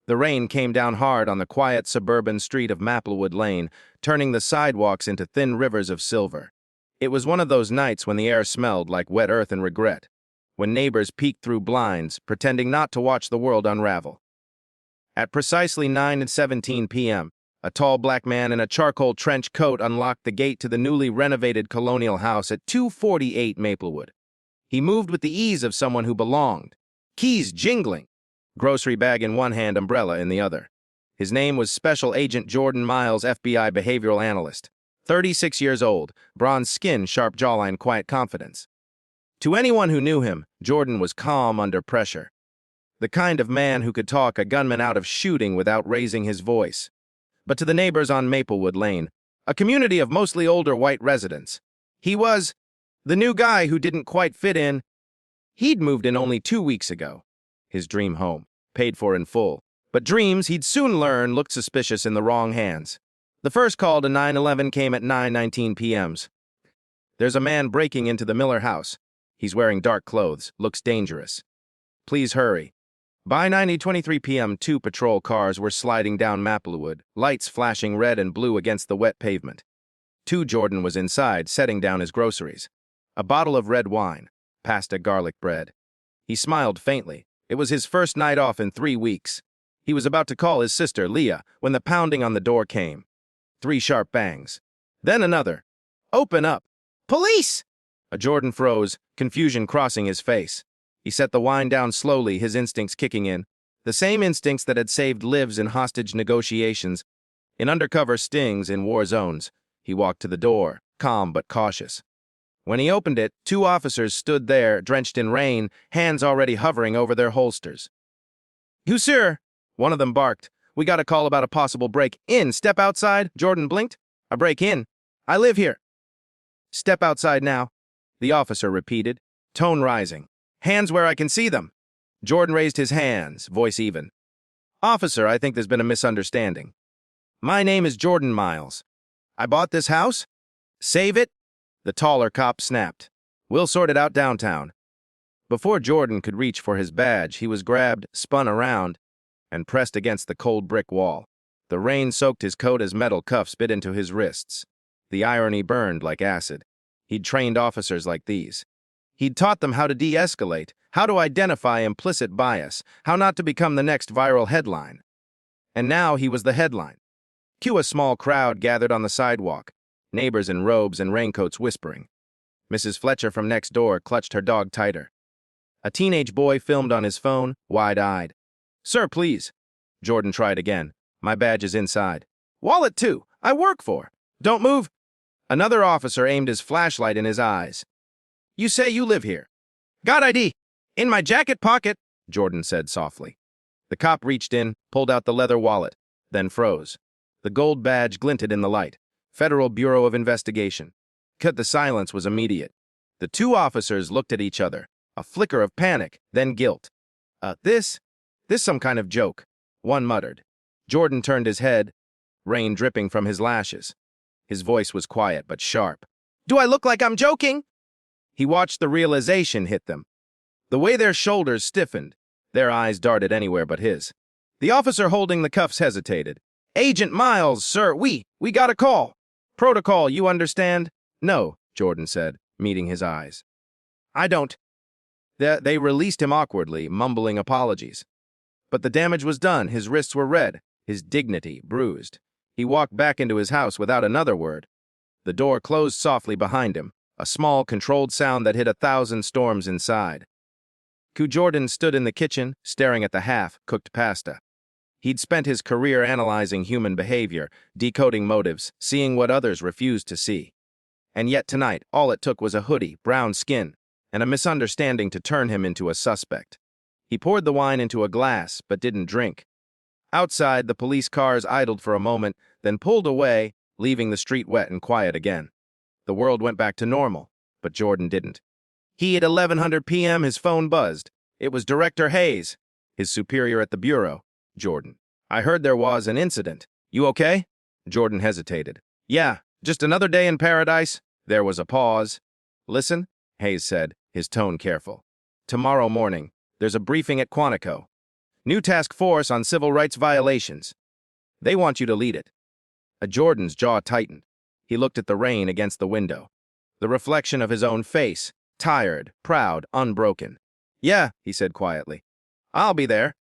The rain came down hard on the quiet suburban street of Maplewood Lane, turning the sidewalks into thin rivers of silver. It was one of those nights when the air smelled like wet earth and regret, when neighbors peeked through blinds, pretending not to watch the world unravel. At precisely 9:17 p.m., a tall black man in a charcoal trench coat unlocked the gate to the newly renovated colonial house at 248 Maplewood. He moved with the ease of someone who belonged, keys jingling, grocery bag in one hand, umbrella in the other. His name was Special Agent Jordan Miles, FBI behavioral analyst. 36 years old, bronze skin, sharp jawline, quiet confidence. To anyone who knew him, Jordan was calm under pressure. The kind of man who could talk a gunman out of shooting without raising his voice. But to the neighbors on Maplewood Lane, a community of mostly older white residents, he was the new guy who didn't quite fit in. He'd moved in only 2 weeks ago. His dream home, paid for in full. But dreams, he'd soon learn, looked suspicious in the wrong hands. The first call to 911 came at 9:19 p.m. There's a man breaking into the Miller house. He's wearing dark clothes, looks dangerous. Please hurry. By 9:23 p.m., 2 patrol cars were sliding down Maplewood, lights flashing red and blue against the wet pavement. Jordan was inside, setting down his groceries. A bottle of red wine, pasta, garlic bread. He smiled faintly. It was his first night off in 3 weeks. He was about to call his sister, Leah, when the pounding on the door came. 3 sharp bangs. Then another. Open up. Police! Jordan froze, confusion crossing his face. He set the wine down slowly, his instincts kicking in. The same instincts that had saved lives in hostage negotiations, in undercover stings in war zones. He walked to the door, calm but cautious. When he opened it, 2 officers stood there, drenched in rain, hands already hovering over their holsters. "You, sir," one of them barked. "We got a call about a possible break-in. Step outside." Jordan blinked. "A break-in? I live here." "Step outside now," the officer repeated, tone rising. "Hands where I can see them." Jordan raised his hands, voice even. "Officer, I think there's been a misunderstanding. My name is Jordan Miles. I bought this house. Save it," the taller cop snapped. "We'll sort it out downtown." Before Jordan could reach for his badge, he was grabbed, spun around, and pressed against the cold brick wall. The rain soaked his coat as metal cuffs bit into his wrists. The irony burned like acid. He'd trained officers like these. He'd taught them how to de-escalate, how to identify implicit bias, how not to become the next viral headline. And now he was the headline. Cue a small crowd gathered on the sidewalk, neighbors in robes and raincoats whispering. Mrs. Fletcher from next door clutched her dog tighter. A teenage boy filmed on his phone, wide-eyed. "Sir, please." Jordan tried again. "My badge is inside." "Wallet, too. I work for." "Don't move." Another officer aimed his flashlight in his eyes. "You say you live here." "Got ID. In my jacket pocket," Jordan said softly. The cop reached in, pulled out the leather wallet, then froze. The gold badge glinted in the light. Federal Bureau of Investigation. The silence was immediate. The 2 officers looked at each other, a flicker of panic, then guilt. This some kind of joke," one muttered. Jordan turned his head, rain dripping from his lashes. His voice was quiet but sharp. "Do I look like I'm joking?" He watched the realization hit them. The way their shoulders stiffened, their eyes darted anywhere but his. The officer holding the cuffs hesitated. "Agent Miles, sir, we got a call. Protocol, you understand?" "No," Jordan said, meeting his eyes. "I don't." They released him awkwardly, mumbling apologies. But the damage was done. His wrists were red, his dignity bruised. He walked back into his house without another word. The door closed softly behind him, a small, controlled sound that hid 1,000 storms inside. Jordan stood in the kitchen, staring at the half-cooked pasta. He'd spent his career analyzing human behavior, decoding motives, seeing what others refused to see. And yet tonight, all it took was a hoodie, brown skin, and a misunderstanding to turn him into a suspect. He poured the wine into a glass, but didn't drink. Outside, the police cars idled for a moment, then pulled away, leaving the street wet and quiet again. The world went back to normal, but Jordan didn't. At 11:00 p.m., his phone buzzed. It was Director Hayes, his superior at the Bureau. "Jordan, I heard there was an incident. You okay?" Jordan hesitated. "Yeah, just another day in paradise." There was a pause. "Listen," Hayes said, his tone careful. "Tomorrow morning, there's a briefing at Quantico. New task force on civil rights violations. They want you to lead it. Jordan's jaw tightened. He looked at the rain against the window. The reflection of his own face, tired, proud, unbroken. Yeah, he said quietly. I'll be there.